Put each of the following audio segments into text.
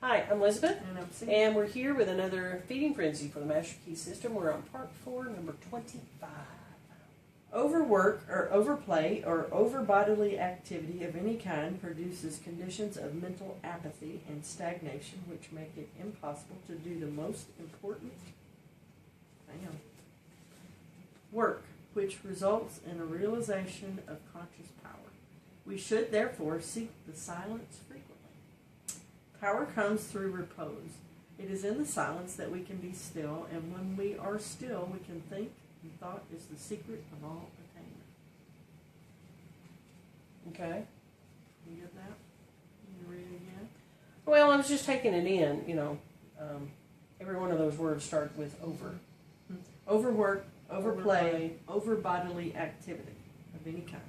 Hi, I'm Elizabeth, And I'm Sue. and we're here with another Feeding Frenzy for the Master Key System. We're on part 4, number 25. Overwork or overplay or over bodily activity of any kind produces conditions of mental apathy and stagnation which make it impossible to do the most important work, which results in a realization of conscious power. We should therefore seek the silence frequently. Power comes through repose. It is in the silence that we can be still, and when we are still, we can think, and thought is the secret of all attainment. Okay. You get that? You read it again? Well, I was just taking it in, every one of those words start with over. Overwork, overplay, over bodily activity of any kind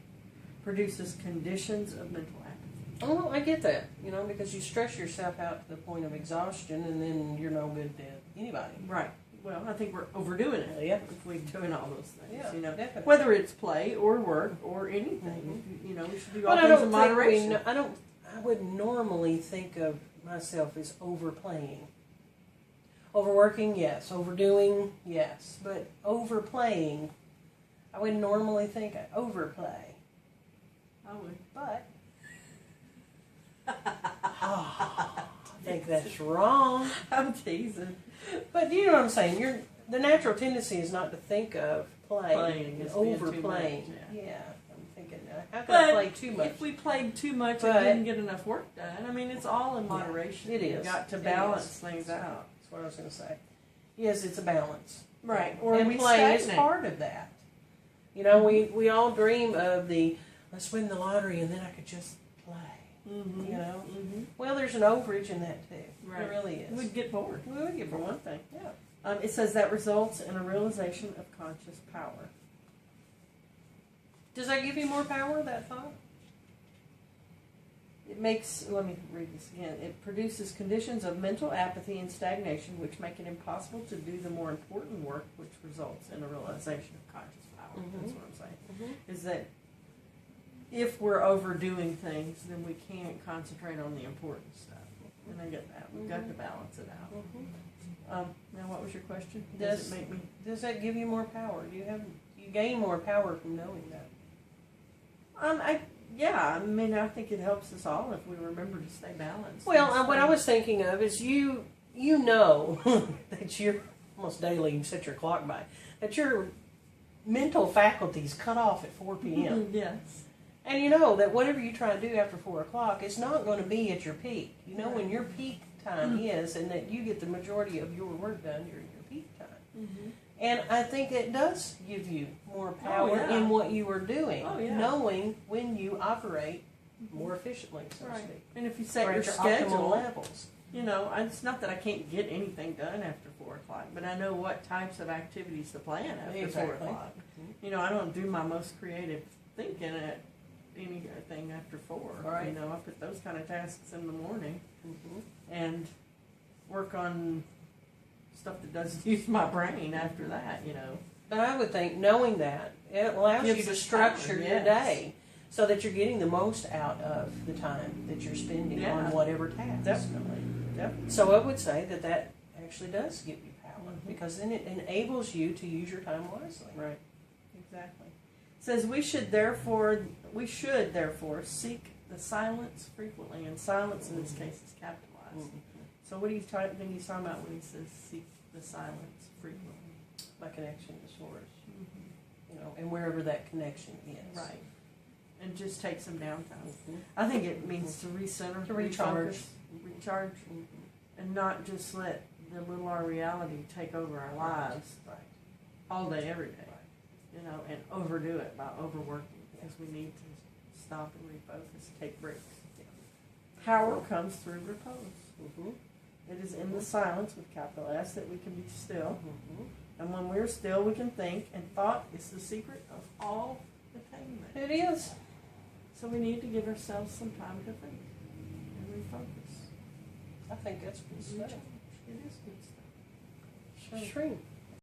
produces conditions of mental apathy. Oh, I get that, because you stress yourself out to the point of exhaustion, and then you're no good to anybody. Right. Well, I think we're overdoing it. Yeah. If we're doing all those things, Definitely. whether it's play or work or anything, we should do all But things in moderation. I wouldn't normally think of myself as overplaying. Overworking, yes. Overdoing, yes. But overplaying, I wouldn't normally think of overplay. I would. But I think that's wrong. I'm teasing. But you know what I'm saying? The natural tendency is not to think of Playing as as being overplaying. too much, Yeah, I'm thinking, how can I play too much? If we played too much But- and didn't get enough work done, I mean, it's all in moderation. it is. You've got to It balance is. things out. That's what I was going to say. Yes, it's a balance. Right. Or And we play is stagnate. part of that. We all dream of let's win the lottery and then I could just play. Mm-hmm. Mm-hmm. Well, there's an overage in that too. Right. There really is. We'd get bored. We would get For bored. one thing. Yeah. It says that results in a realization of conscious power. Does that give you more power, that thought? Let me read this again. It produces conditions of mental apathy and stagnation which make it impossible to do the more important work, which results in a realization of conscious power. Mm-hmm. That's what I'm saying. Is that if we're overdoing things, then we can't concentrate on the important stuff. And I get that. We've got to balance it out. Now, what was your question? Does it make me... Does that give you more power? You gain more power from knowing that? I think it helps us all if we remember to stay balanced. Well, what I was thinking of is you know that you're almost daily, you set your clock by, that your mental faculties cut off at 4 p.m. Yes. And you know that whatever you try to do after 4 o'clock, it's not going to be at your peak. You know when your peak time is, and that you get the majority of your work done during your peak time. Mm-hmm. And I think it does give you more power in what you are doing, knowing when you operate more efficiently, so to speak. And if you set your schedule, optimal levels. It's not that I can't get anything done after 4 o'clock, but I know what types of activities to plan after 4 o'clock. Mm-hmm. I don't do my most creative thinking at anything after 4. Right. I put those kind of tasks in the morning and work on stuff that doesn't use my brain after that, But I would think knowing that, it allows you to structure your day so that you're getting the most out of the time that you're spending on whatever task. Definitely. So I would say that actually does give you power because then it enables you to use your time wisely. Right. Exactly. It says we should therefore seek the silence frequently, and silence in this case is capitalized. So what do you think he's talking about when he says seek the silence frequently? My connection to source. And wherever that connection is. Right. And just take some downtime. I think it means to recenter, to recharge, and not just let the little R reality take over our lives all day, every day. And overdo it by overworking because we need to stop and refocus, take breaks. Power comes through repose. It is in the silence with capital S that we can be still. And when we're still, we can think, and thought is the secret of all attainment. It is. So we need to give ourselves some time to think and refocus. I think that's good stuff. It is good stuff. Sure.